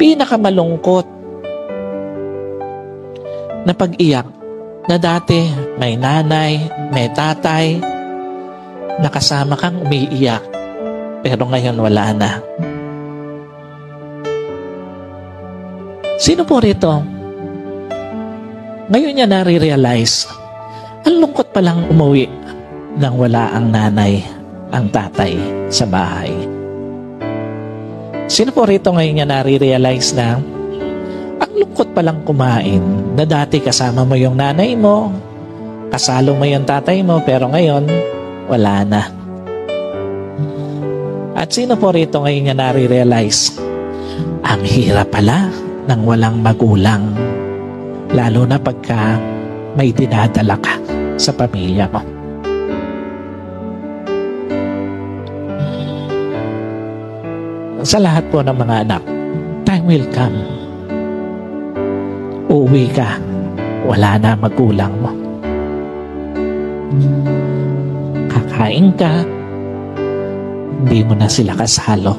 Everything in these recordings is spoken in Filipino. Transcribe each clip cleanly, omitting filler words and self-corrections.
pinakamalungkot na pag-iyak na dati may nanay, may tatay, nakasama kang umiiyak, pero ngayon wala na. Sino po rito? Ngayon niya nare-realize, ang lungkot palang umuwi nang wala ang nanay, ang tatay sa bahay. Sino po rito ngayon niya nare-realize na ang lungkot palang kumain na dati kasama mo yung nanay mo, kasalo mo yung tatay mo, pero ngayon wala na. At sino po rito ngayon niya nare-realize, ang hirap pala nang walang magulang, lalo na pagka may dinadala ka sa pamilya mo. Sa lahat po ng mga anak, time will come. Uuwi ka, wala na magulang mo. Kakain ka, hindi mo na sila kasalo.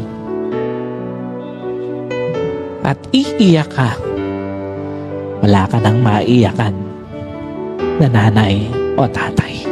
At iiyak ka, wala ka nang maiyakan na nanay o tatay.